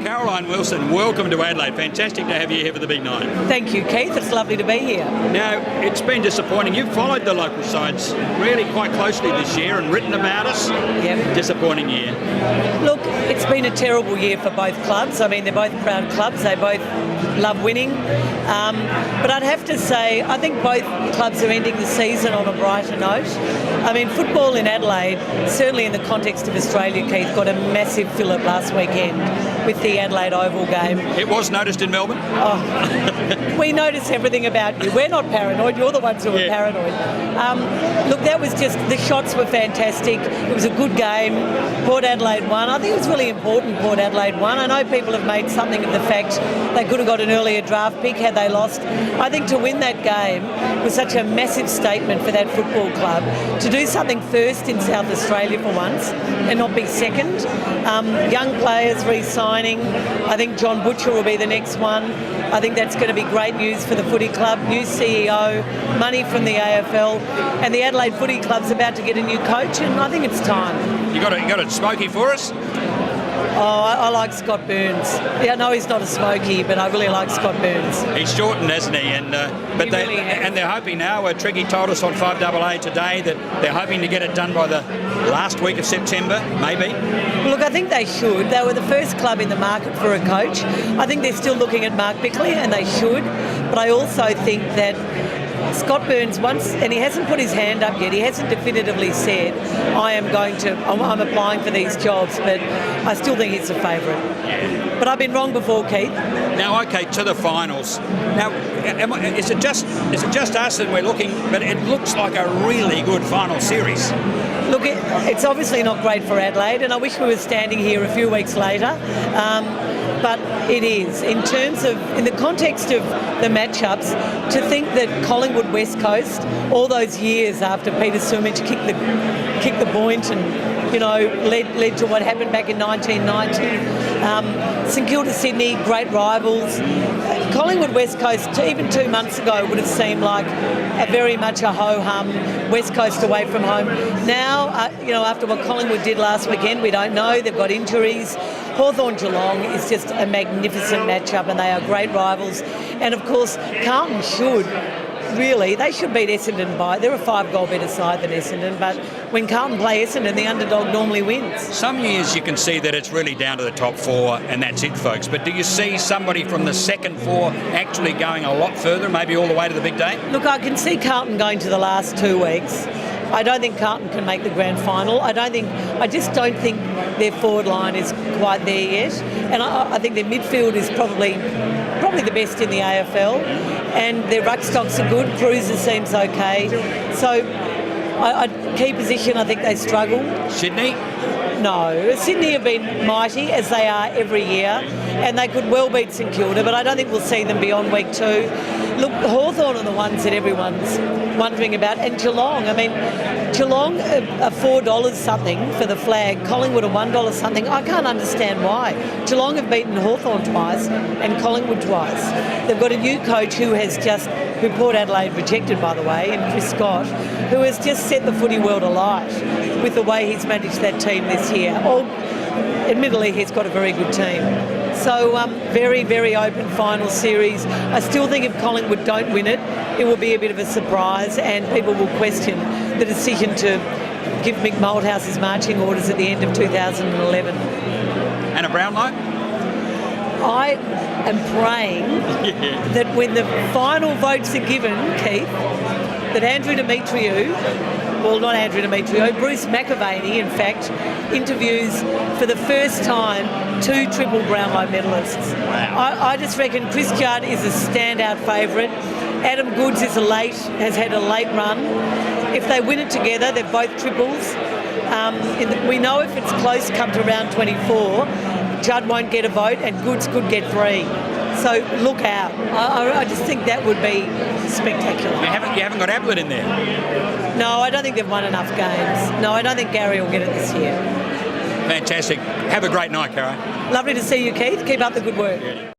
Caroline Wilson, welcome to Adelaide. Fantastic to have you here for the Big Nine. Thank you, Keith. It's lovely to be here. Now, it's been disappointing. You've followed the local sides really quite closely this year and written about us. Yep. Disappointing year. Look, it's been a terrible year for both clubs. I mean, they're both proud clubs. They both love winning. But I'd have to say, I think both clubs are ending the season on a brighter note. I mean, football in Adelaide, certainly in the context of Australia, Keith, got a massive fillip last weekend with the Adelaide Oval game. It was noticed in Melbourne. Oh, we notice everything about you. We're not paranoid. You're the ones who are paranoid. Look, that was just, the shots were fantastic. It was a good game. Port Adelaide won. I think it was really important Port Adelaide won. I know people have made something of the fact they could have got an earlier draft pick had they lost. I think to win that game was such a massive statement for that football club. To do something first in South Australia for once and not be second. Young players re-signing. I think John Butcher will be the next one. I think that's going to be great news for the footy club. New CEO, money from the AFL, and the Adelaide Footy Club's about to get a new coach, and I think it's time. You got a smoky for us? Oh, I like Scott Burns. Yeah, no, he's not a smoky, but I really like Scott Burns. He's shortened, hasn't he? And they're hoping now. Triggy told us on FIVEaa today that they're hoping to get it done by the last week of September, maybe. Look, I think they should. They were the first club in the market for a coach. I think they're still looking at Mark Bickley, and they should. But I also think that Scott Burns once, and he hasn't put his hand up yet, he hasn't definitively said, I'm applying for these jobs, but I still think he's a favourite. But I've been wrong before, Keith. Now, okay, to the finals. Now, is it just us and we're looking, but it looks like a really good final series. Look, it's obviously not great for Adelaide, and I wish we were standing here a few weeks later. But it is. In the context of the matchups, to think that Collingwood West Coast, all those years after Peter Sumich kicked the point and, led to what happened back in 1990. St Kilda Sydney, great rivals. Collingwood West Coast, even 2 months ago, would have seemed like very much a ho-hum, West Coast away from home. Now, after what Collingwood did last weekend, we don't know. They've got injuries. Hawthorn-Geelong is just a magnificent matchup, and they are great rivals. And, of course, Carlton they should beat Essendon by. They're a 5-goal better side than Essendon, but when Carlton play Essendon, the underdog normally wins. Some years you can see that it's really down to the top four and that's it, folks. But do you see somebody from the second four actually going a lot further, maybe all the way to the big day? Look, I can see Carlton going to the last 2 weeks. I don't think Carlton can make the grand final. I just don't think their forward line is quite there yet. And I think their midfield is probably the best in the AFL. And their ruck stocks are good. Cruiser seems okay. So, key position, I think they struggle. Sydney? No. Sydney have been mighty, as they are every year, and they could well beat St Kilda, but I don't think we'll see them beyond week 2. Look, Hawthorn are the ones that everyone's wondering about, and Geelong. I mean, Geelong are $4 something for the flag, Collingwood are $1 something. I can't understand why. Geelong have beaten Hawthorn twice and Collingwood twice. They've got a new coach who Port Adelaide rejected, by the way, and Chris Scott, who has just set the footy world alight with the way he's managed that team this year. Admittedly, he's got a very good team. So, very, very open final series. I still think if Collingwood don't win it, it will be a bit of a surprise and people will question the decision to give Mick Malthouse marching orders at the end of 2011. And a Brownlow? I am praying that when the final votes are given, Keith, that Bruce McAvaney, in fact, interviews for the first time 2 triple Brownlow medalists. Wow. I just reckon Chris Judd is a standout favourite. Adam Goods has had a late run. If they win it together, they're both triples. We know if it's close come to round 24, Judd won't get a vote and Goods could get 3. So look out. I just think that would be spectacular. You haven't got Ablett in there? No, I don't think they've won enough games. No, I don't think Gary will get it this year. Fantastic. Have a great night, Caro. Lovely to see you, Keith. Keep up the good work. Yeah.